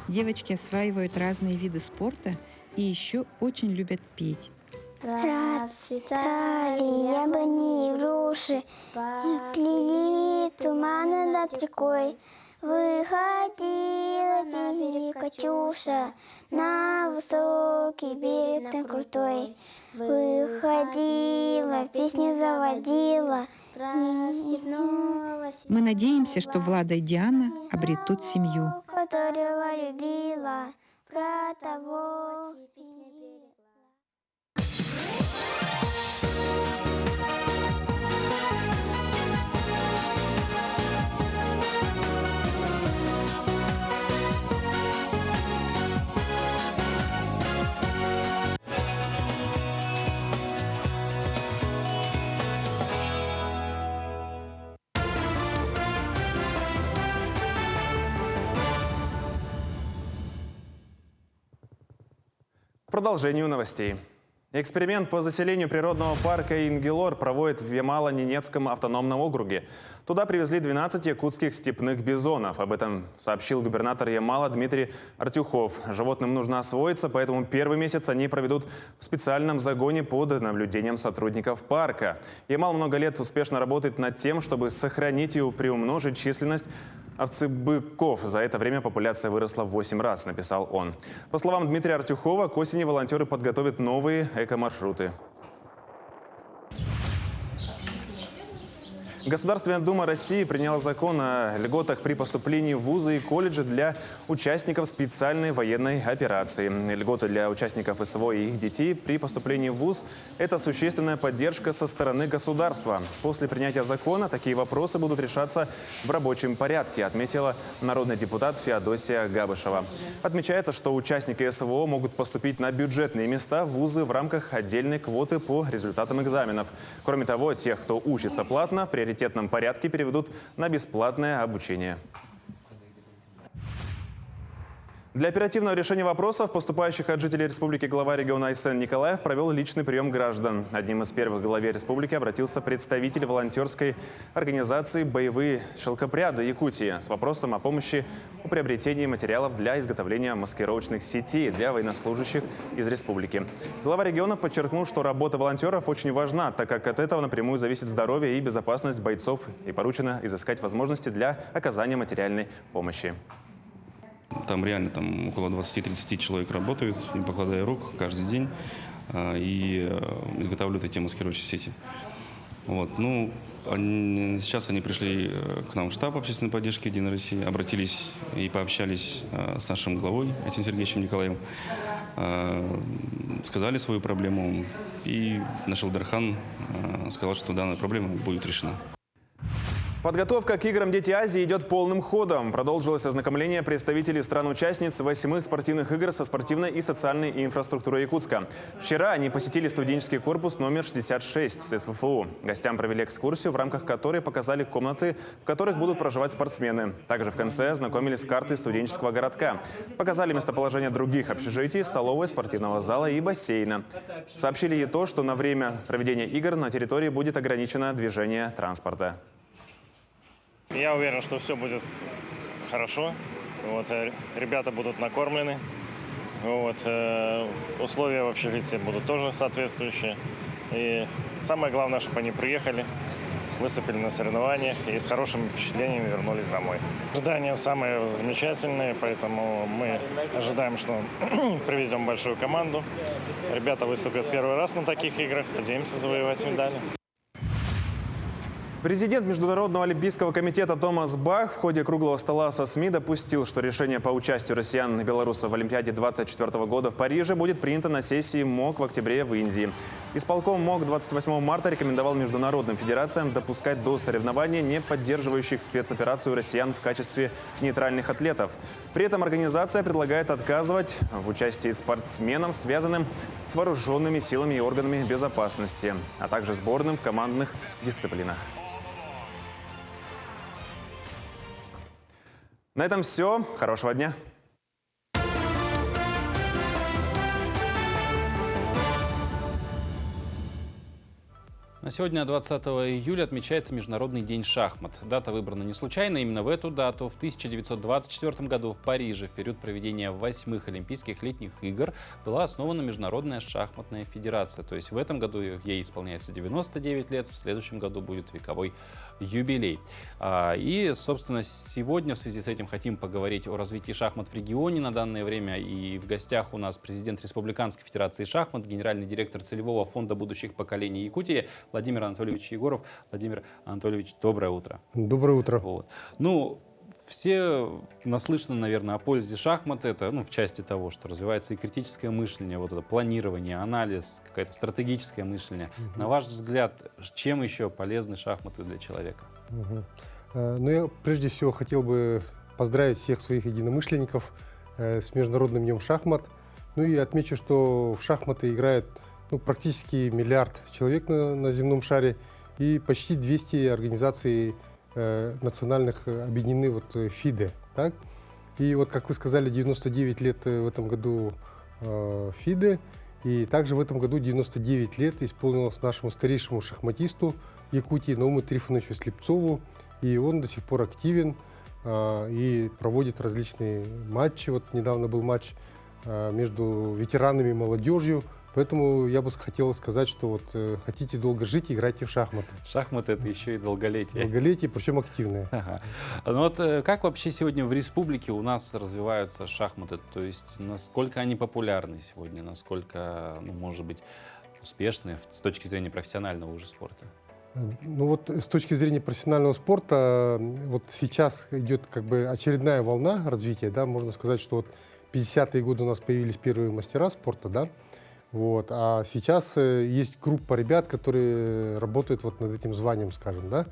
Девочки осваивают разные виды спорта и еще очень любят петь. Расцветали яблони и груши, и плели туманы над рекой. Выходила на берег Катюша, на высокий берег, на крутой. Выходила, песню заводила. Мы надеемся, что Влада и Диана обретут семью. Которого любила, про того. К продолжению новостей. Эксперимент по заселению природного парка Ингелор проводят в Ямало-Ненецком автономном округе. Туда привезли 12 якутских степных бизонов. Об этом сообщил губернатор Ямала Дмитрий Артюхов. Животным нужно освоиться, поэтому первый месяц они проведут в специальном загоне под наблюдением сотрудников парка. Ямал много лет успешно работает над тем, чтобы сохранить и приумножить численность овцебыков. За это время популяция выросла в 8 раз, написал он. По словам Дмитрия Артюхова, к осени волонтеры подготовят новые эко-маршруты. Государственная Дума России приняла закон о льготах при поступлении в вузы и колледжи для участников специальной военной операции. Льготы для участников СВО и их детей при поступлении в вуз – это существенная поддержка со стороны государства. После принятия закона такие вопросы будут решаться в рабочем порядке, отметила народный депутат Феодосия Габышева. Отмечается, что участники СВО могут поступить на бюджетные места в вузы в рамках отдельной квоты по результатам экзаменов. Кроме того, тех, кто учится платно, в приоритетном порядке переведут на бесплатное обучение. Для оперативного решения вопросов, поступающих от жителей республики, глава региона Айсен Николаев провел личный прием граждан. Одним из первых к главе республики обратился представитель волонтерской организации «Боевые шелкопряды Якутии» с вопросом о помощи о приобретении материалов для изготовления маскировочных сетей для военнослужащих из республики. Глава региона подчеркнул, что работа волонтеров очень важна, так как от этого напрямую зависит здоровье и безопасность бойцов, и поручено изыскать возможности для оказания материальной помощи. Там реально около 20-30 человек работают, не покладая рук, каждый день и изготавливают эти маскировочные сети. Сейчас они пришли к нам в штаб общественной поддержки «Единой России», обратились и пообщались с нашим главой Айсеном Сергеевичем Николаевым, сказали свою проблему, и наш Элдархан сказал, что данная проблема будет решена. Подготовка к играм «Дети Азии» идет полным ходом. Продолжилось ознакомление представителей стран-участниц 8 спортивных игр со спортивной и социальной инфраструктурой Якутска. Вчера они посетили студенческий корпус номер 66 с СФФУ. Гостям провели экскурсию, в рамках которой показали комнаты, в которых будут проживать спортсмены. Также в конце ознакомились с картой студенческого городка. Показали местоположение других общежитий, столовой, спортивного зала и бассейна. Сообщили и то, что на время проведения игр на территории будет ограничено движение транспорта. Я уверен, что все будет хорошо. Ребята будут накормлены. Условия в общежитии будут тоже соответствующие. И самое главное, чтобы они приехали, выступили на соревнованиях и с хорошими впечатлениями вернулись домой. Ожидания самые замечательные, поэтому мы ожидаем, что привезем большую команду. Ребята выступят первый раз на таких играх. Надеемся завоевать медали. Президент Международного олимпийского комитета Томас Бах в ходе круглого стола со СМИ допустил, что решение по участию россиян и белорусов в Олимпиаде 2024 года в Париже будет принято на сессии МОК в октябре в Индии. Исполком МОК 28 марта рекомендовал международным федерациям допускать до соревнований не поддерживающих спецоперацию россиян в качестве нейтральных атлетов. При этом организация предлагает отказывать в участии спортсменам, связанным с вооруженными силами и органами безопасности, а также сборным в командных дисциплинах. На этом все. Хорошего дня. На сегодня, 20 июля, отмечается Международный день шахмат. Дата выбрана не случайно. Именно в эту дату в 1924 году в Париже в период проведения 8-х Олимпийских летних игр была основана Международная шахматная федерация. То есть в этом году ей исполняется 99 лет, в следующем году будет вековой юбилей. И, собственно, сегодня в связи с этим хотим поговорить о развитии шахмат в регионе на данное время. И в гостях у нас президент Республиканской федерации шахмат, генеральный директор целевого фонда будущих поколений Якутии Владимир Анатольевич Егоров. Владимир Анатольевич, доброе утро. Доброе утро. Вот. Ну, все наслышаны, наверное, о пользе шахмат. Это, в части того, что развивается и критическое мышление, вот это планирование, анализ, какое-то стратегическое мышление. На ваш взгляд, чем еще полезны шахматы для человека? Ну, я прежде всего хотел бы поздравить всех своих единомышленников с Международным днем шахмат. Ну и отмечу, что в шахматы играет практически 1 миллиард человек на земном шаре, и почти 200 организаций национальных объединены в ФИДе. Так? И вот, как вы сказали, 99 лет в этом году ФИДе, и также в этом году 99 лет исполнилось нашему старейшему шахматисту Якутии Науму Трифоновичу Слепцову, и он до сих пор активен и проводит различные матчи. Вот недавно был матч между ветеранами и молодежью. Поэтому я бы хотел сказать, что хотите долго жить, играйте в шахматы. Шахматы — это еще и долголетие. Долголетие, причем активное. Ага. Ну как вообще сегодня в республике у нас развиваются шахматы? То есть насколько они популярны сегодня, насколько, может быть, успешны с точки зрения профессионального уже спорта? Ну с точки зрения профессионального спорта, сейчас идет очередная волна развития, да, можно сказать, что 50-е годы у нас появились первые мастера спорта, да. А сейчас есть группа ребят, которые работают над этим званием, скажем, да.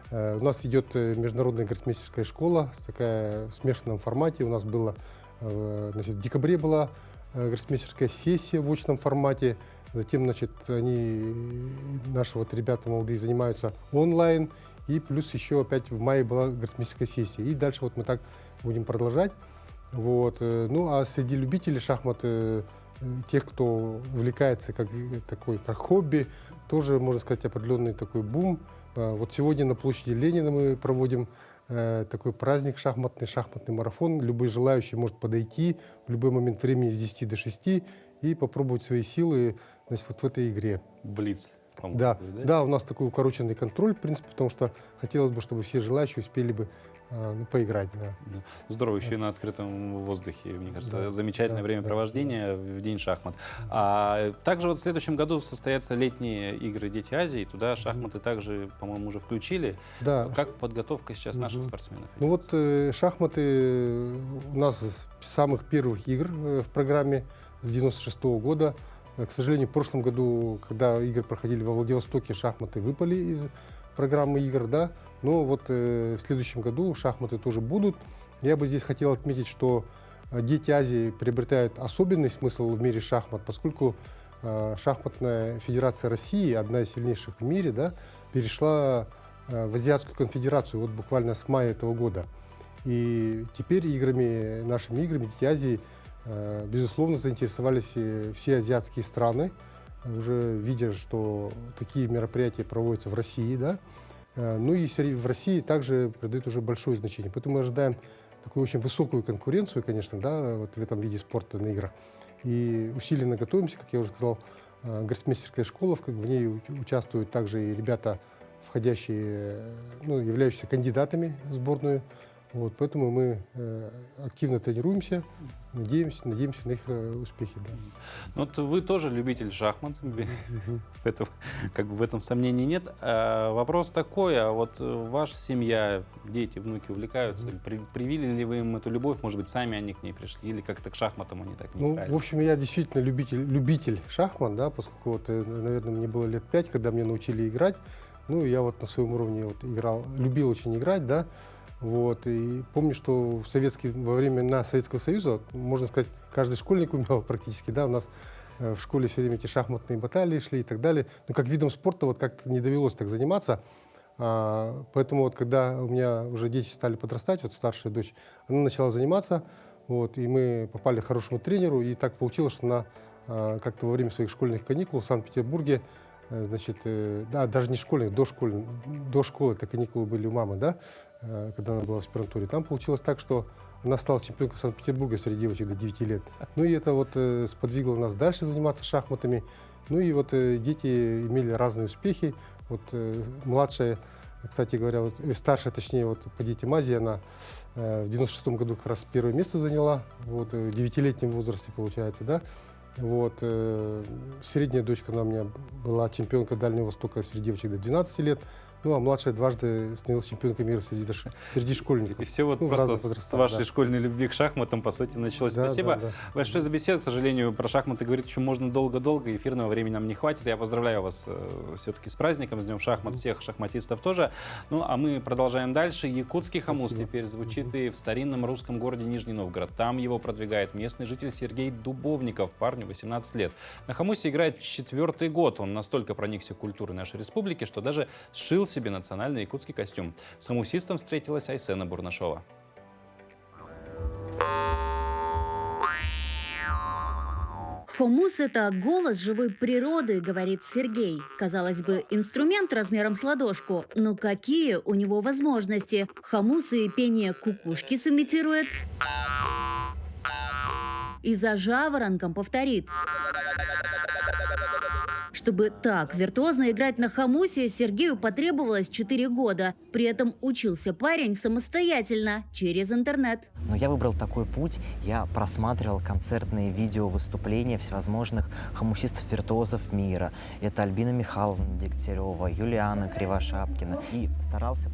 У нас идет международная гроссмейстерская школа, такая в смешанном формате. У нас было, в декабре была гроссмейстерская сессия в очном формате. Затем, наши ребята молодые занимаются онлайн. И плюс еще опять в мае была гроссмейстерская сессия. И дальше мы так будем продолжать. Ну а среди любителей шахмат, тех, кто увлекается как хобби, тоже, можно сказать, определенный такой бум. Сегодня на площади Ленина мы проводим такой праздник шахматный марафон. Любой желающий может подойти в любой момент времени с 10 до 6 и попробовать свои силы в этой игре. Блиц. Да, у нас такой укороченный контроль, в принципе, потому что хотелось бы, чтобы все желающие успели бы поиграть. Да. Здорово, еще и на открытом воздухе, мне кажется, замечательное времяпровождение в День шахмат. А также в следующем году состоятся летние игры «Дети Азии», туда шахматы также, по-моему, уже включили. Да. Как подготовка сейчас наших спортсменов? Шахматы у нас с самых первых игр в программе с 96-го года. К сожалению, в прошлом году, когда игры проходили во Владивостоке, шахматы выпали из программы игр, да, но в следующем году шахматы тоже будут. Я бы здесь хотел отметить, что «Дети Азии» приобретают особенный смысл в мире шахмат, поскольку шахматная федерация России, одна из сильнейших в мире, да, перешла в Азиатскую конфедерацию буквально с мая этого года. И теперь нашими играми «Дети Азии» безусловно заинтересовались все азиатские страны, уже видя, что такие мероприятия проводятся в России, да. Ну и в России также придают уже большое значение. Поэтому мы ожидаем такую очень высокую конкуренцию, конечно, да, в этом виде спорта на играх. И усиленно готовимся, как я уже сказал, гроссмейстерская школа, в ней участвуют также и ребята, входящие, являющиеся кандидатами в сборную. Поэтому мы активно тренируемся, надеемся на их успехи. Да. Вы тоже любитель шахмат, в этом сомнений нет. Вопрос такой, ваша семья, дети, внуки увлекаются, привили ли вы им эту любовь, может быть, сами они к ней пришли, или как-то к шахматам они так не играли? В общем, я действительно любитель шахмат, да, поскольку, наверное, мне было лет 5, когда мне научили играть. Я на своем уровне играл, любил очень играть, да. И помню, что во времена Советского Союза, можно сказать, каждый школьник умел практически, да, у нас в школе все время эти шахматные баталии шли и так далее. Но как видом спорта как-то не довелось так заниматься. Поэтому вот когда у меня уже дети стали подрастать, вот старшая дочь, она начала заниматься, вот, и мы попали к хорошему тренеру, и так получилось, что она как-то во время своих школьных каникул в Санкт-Петербурге, значит, да, даже не школьных, до школы, это каникулы были у мамы, да, когда она была в аспирантуре, там получилось так, что она стала чемпионкой Санкт-Петербурга среди девочек до 9 лет. Ну и это вот сподвигло нас дальше заниматься шахматами. Ну и вот дети имели разные успехи. Вот младшая, кстати говоря, вот, старшая, точнее, вот по детям Азии, она в 96-м году как раз первое место заняла, вот, в 9-летнем возрасте, получается, да. Вот, средняя дочка она у меня была чемпионка Дальнего Востока среди девочек до 12 лет. Ну, а младшая дважды становилась чемпионкой мира среди школьников. И все вот ну, просто с вашей школьной любви к шахматам, по сути, началось. Да, Спасибо да. большое за беседу. К сожалению, про шахматы говорить еще можно долго-долго, эфирного времени нам не хватит. Я поздравляю вас все-таки с праздником, с Днем шахмат, всех шахматистов тоже. Ну, а мы продолжаем дальше. Якутский хамус теперь звучит и в старинном русском городе Нижний Новгород. Там его продвигает местный житель Сергей Дубовников, парню 18 лет. На хамусе играет 4-й год. Он настолько проникся культурой нашей республики, что даже сшил себе национальный якутский костюм. С хамусистом встретилась Айсена Бурнашова. Хомус – это голос живой природы, говорит Сергей. Казалось бы, инструмент размером с ладошку, но какие у него возможности? Хомус и пение кукушки сымитирует, и за жаворонком повторит. Чтобы так виртуозно играть на хомусе, Сергею потребовалось 4 года. При этом учился парень самостоятельно, через интернет. Но я выбрал такой путь. Я просматривал концертные видео-выступления всевозможных хомусистов-виртуозов мира. Это Альбина Михайловна Дегтярева, Юлиана Кривошапкина. И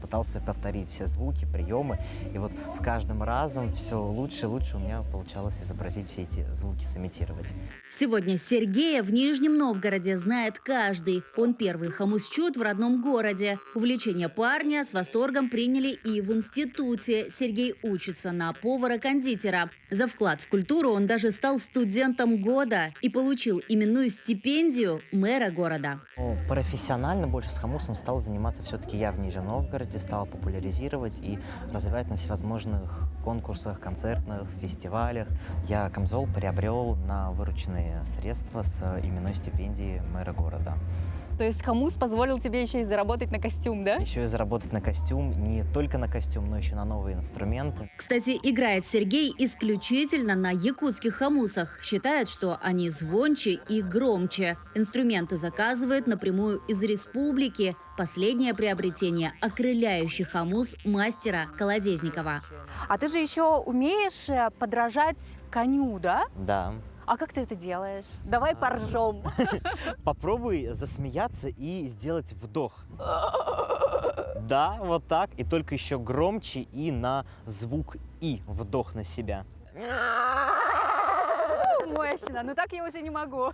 пытался повторить все звуки, приемы. И вот с каждым разом все лучше и лучше у меня получалось изобразить все эти звуки, сымитировать. Сегодня Сергея в Нижнем Новгороде знает каждый. Он первый хомусчут в родном городе. Увлечение парня с восторгом приняли и в институте. Сергей учится на повара-кондитера. За вклад в культуру он даже стал студентом года и получил именную стипендию мэра города. Профессионально больше с хомусом стал заниматься все-таки я в Нижнем Новгороде, стал популяризировать и развивать на всевозможных конкурсах, концертных, фестивалях. Я камзол приобрел на вырученные средства с именной стипендии мэра города. То есть хомус позволил тебе еще и заработать на костюм, да? Еще и заработать на костюм, не только на костюм, но еще на новые инструменты. Кстати, играет Сергей исключительно на якутских хомусах. Считает, что они звонче и громче. Инструменты заказывает напрямую из республики. Последнее приобретение – окрыляющий хомус мастера Колодезникова. А ты же еще умеешь подражать коню, да? Да. А как ты это делаешь? Давай поржем. Попробуй засмеяться и сделать вдох. Да, вот так. И только еще громче и на звук «и». Вдох на себя. Мощно. Ну так я уже не могу.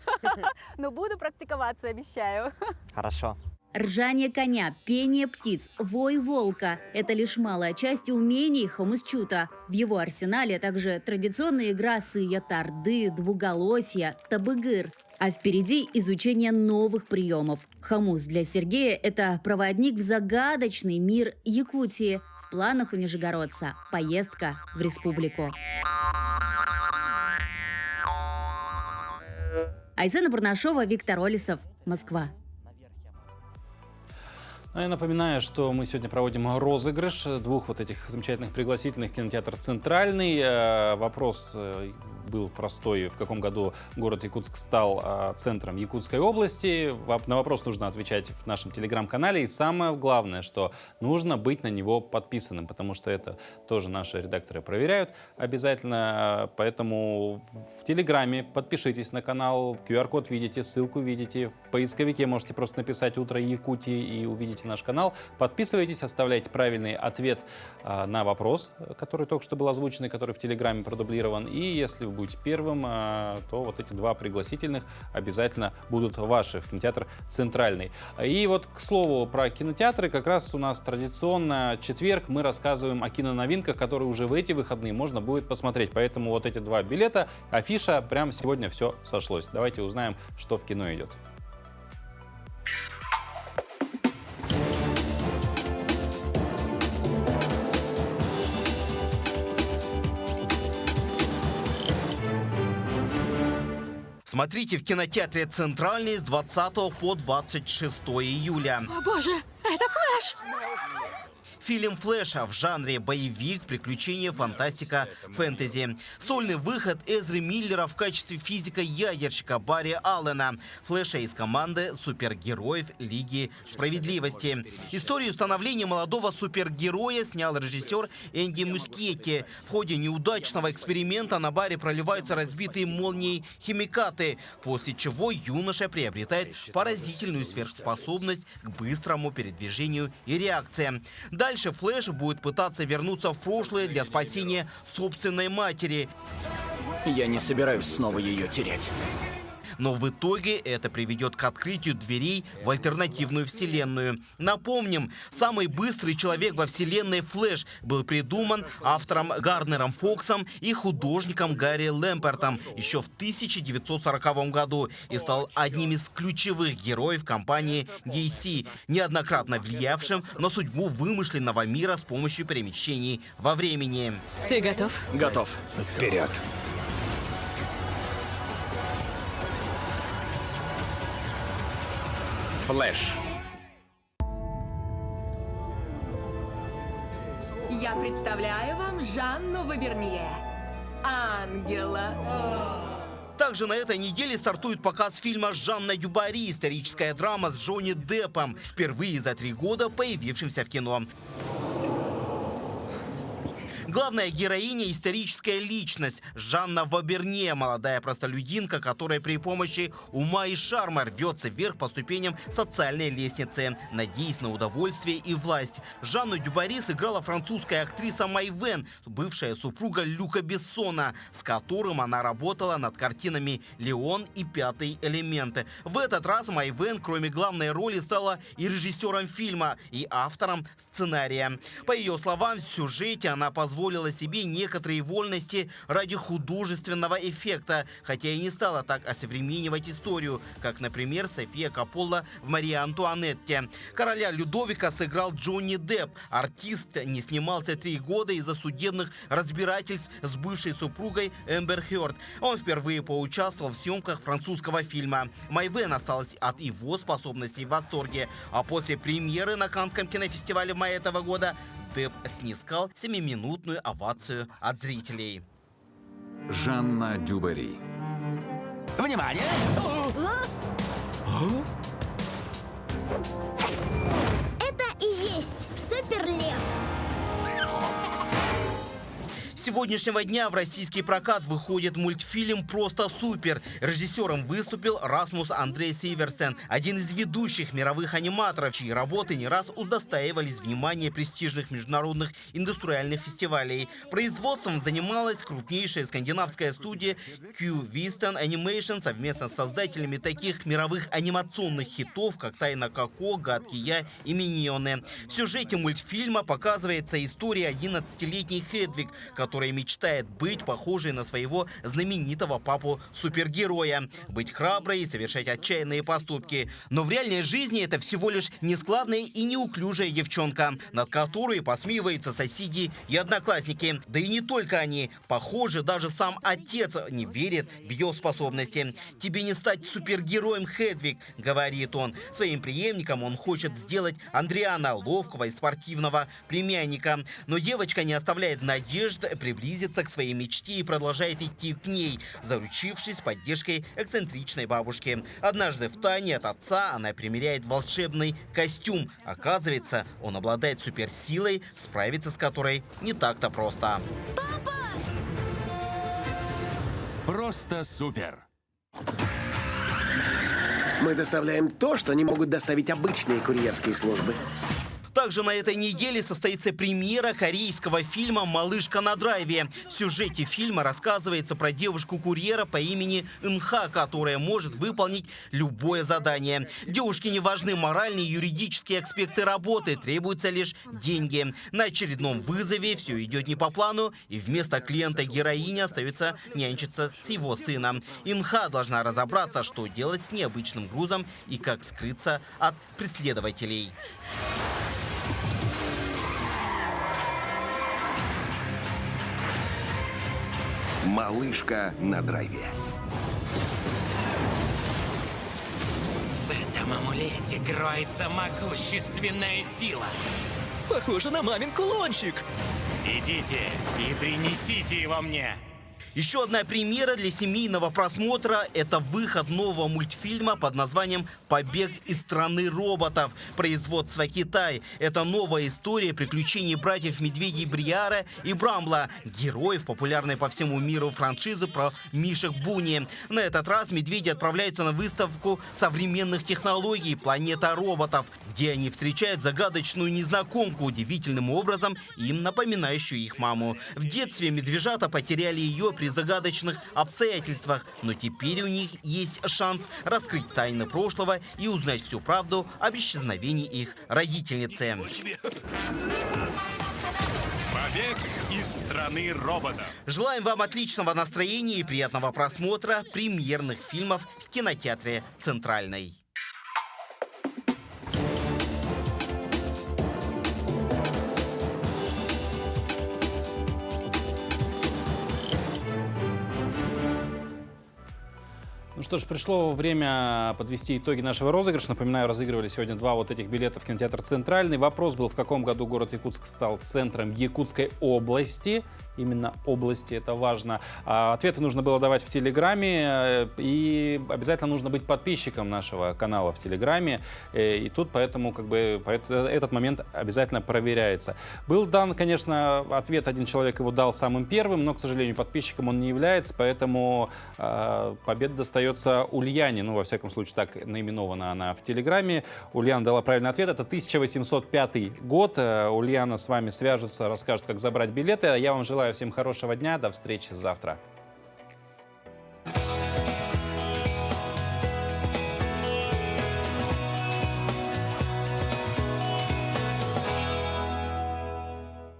Но буду практиковаться, обещаю. Хорошо. Ржание коня, пение птиц, вой волка – это лишь малая часть умений хомусчута. В его арсенале также традиционная игра сыя-тарды, двуголосья, табыгыр. А впереди изучение новых приемов. Хомус для Сергея – это проводник в загадочный мир Якутии. В планах у нижегородца – поездка в республику. Айсена Бурнашова, Виктор Олесов, Москва. Я напоминаю, что мы сегодня проводим розыгрыш двух вот этих замечательных пригласительных кинотеатр «Центральный». Вопрос был простой: в каком году город Якутск стал центром Якутской области. На вопрос нужно отвечать в нашем телеграм-канале. И самое главное, что нужно быть на него подписанным, потому что это тоже наши редакторы проверяют обязательно. Поэтому в телеграме подпишитесь на канал, QR-код видите, ссылку видите. В поисковике можете просто написать «Утро Якутии» и увидите наш канал. Подписывайтесь, оставляйте правильный ответ на вопрос, который только что был озвучен и который в телеграме продублирован. И если вы будете первым, то вот эти два пригласительных обязательно будут ваши в кинотеатр «Центральный». И вот, к слову, про кинотеатры, как раз у нас традиционно четверг мы рассказываем о киноновинках, которые уже в эти выходные можно будет посмотреть. Поэтому вот эти два билета, афиша, прямо сегодня все сошлось. Давайте узнаем, что в кино идет. Смотрите в кинотеатре «Центральный» с 20 по 26 июля. О боже, это Флэш! Фильм «Флэша» в жанре боевик, приключения, фантастика, фэнтези. Сольный выход Эзры Миллера в качестве физика-ядерщика Барри Аллена. Флэша из команды супергероев Лиги Справедливости. Историю становления молодого супергероя снял режиссер Энди Мускетти. В ходе неудачного эксперимента на Барри проливаются разбитые молнией химикаты, после чего юноша приобретает поразительную сверхспособность к быстрому передвижению и реакции. Дальше Флэш будет пытаться вернуться в прошлое для спасения собственной матери. Я не собираюсь снова ее терять. Но в итоге это приведет к открытию дверей в альтернативную вселенную. Напомним, самый быстрый человек во вселенной Флэш был придуман автором Гарнером Фоксом и художником Гарри Лэмпертом еще в 1940 году и стал одним из ключевых героев компании DC, неоднократно влиявшим на судьбу вымышленного мира с помощью перемещений во времени. Ты готов? Готов. Вперед. Флэш. Я представляю вам Жанну Вабернье. Ангела. Также на этой неделе стартует показ фильма «Жанна Дюбари», историческая драма с Джонни Деппом, впервые за 3 года появившимся в кино. Главная героиня – историческая личность Жанна Вабернье, молодая простолюдинка, которая при помощи ума и шарма рвется вверх по ступеням социальной лестницы, надеясь на удовольствие и власть. Жанну Дюбари сыграла французская актриса Май Вен, бывшая супруга Люка Бессона, с которым она работала над картинами «Леон» и «Пятый элемент». В этот раз Май Вен, кроме главной роли, стала и режиссером фильма, и автором сценария. По ее словам, в сюжете она позволила себе некоторые вольности ради художественного эффекта, хотя и не стала так осовременивать историю, как, например, София Коппола в «Марии Антуанетте». Короля Людовика сыграл Джонни Депп. Артист не снимался 3 года из-за судебных разбирательств с бывшей супругой Эмбер Хёрд. Он впервые поучаствовал в съемках французского фильма. Май Вен осталась от его способностей в восторге, а после премьеры на Каннском кинофестивале в мае этого года Депп снискал 7-минутную овацию от зрителей. Жанна Дюбари. Внимание! Это и есть Суперлев. С сегодняшнего дня в российский прокат выходит мультфильм «Просто супер». Режиссером выступил Расмус Андрей Сиверстен, один из ведущих мировых аниматоров, чьи работы не раз удостаивались внимания престижных международных индустриальных фестивалей. Производством занималась крупнейшая скандинавская студия Q-Viston Animation совместно с создателями таких мировых анимационных хитов, как «Тайна Коко», «Гадкий я» и «Миньоны». В сюжете мультфильма показывается история 11-летней Хедвиг, которая мечтает быть похожей на своего знаменитого папу-супергероя, быть храброй и совершать отчаянные поступки. Но в реальной жизни это всего лишь нескладная и неуклюжая девчонка, над которой посмеиваются соседи и одноклассники. Да и не только они. Похоже, даже сам отец не верит в ее способности. «Тебе не стать супергероем, Хедвиг», — говорит он. Своим преемником он хочет сделать Андриана, ловкого и спортивного племянника. Но девочка не оставляет надежд приблизиться к своей мечте и продолжает идти к ней, заручившись поддержкой эксцентричной бабушки. Однажды в тайне от отца она примеряет волшебный костюм. Оказывается, он обладает суперсилой, справиться с которой не так-то просто. Просто супер. Мы доставляем то, что не могут доставить обычные курьерские службы. Также на этой неделе состоится премьера корейского фильма «Малышка на драйве». В сюжете фильма рассказывается про девушку-курьера по имени Инха, которая может выполнить любое задание. Девушке не важны моральные и юридические аспекты работы, требуются лишь деньги. На очередном вызове все идет не по плану, и вместо клиента героиня остается нянчиться с его сыном. Инха должна разобраться, что делать с необычным грузом и как скрыться от преследователей. «Малышка на драйве». этом амулете кроется могущественная сила. Похоже на мамин кулончик. Идите и принесите его мне. Еще одна премьера для семейного просмотра – это выход нового мультфильма под названием «Побег из страны роботов». Производство Китай. Это новая история приключений братьев Медведей Бриара и Брамбла, героев популярной по всему миру франшизы про мишек Буни. На этот раз медведи отправляются на выставку современных технологий «Планета роботов», где они встречают загадочную незнакомку, удивительным образом им напоминающую их маму. В детстве медвежата потеряли ее при загадочных обстоятельствах, но теперь у них есть шанс раскрыть тайны прошлого и узнать всю правду об исчезновении их родительницы. Побег из страны роботов. Желаем вам отличного настроения и приятного просмотра премьерных фильмов в кинотеатре «Центральный». Ну что ж, пришло время подвести итоги нашего розыгрыша. Напоминаю, разыгрывали сегодня 2 вот этих билета в кинотеатр «Центральный». Вопрос был, в каком году город Якутск стал центром Якутской области. Именно области, это важно. Ответы нужно было давать в Телеграме. И обязательно нужно быть подписчиком нашего канала в Телеграме. И тут поэтому этот момент обязательно проверяется. Был дан, конечно, ответ, один человек его дал самым первым, но, к сожалению, подписчиком он не является, поэтому победа достается Ульяне. Ну, во всяком случае, так наименована она в Телеграме. Ульяна дала правильный ответ. Это 1805 год. Ульяна с вами свяжутся, расскажут, как забрать билеты. Я вам желаю всем хорошего дня. До встречи завтра.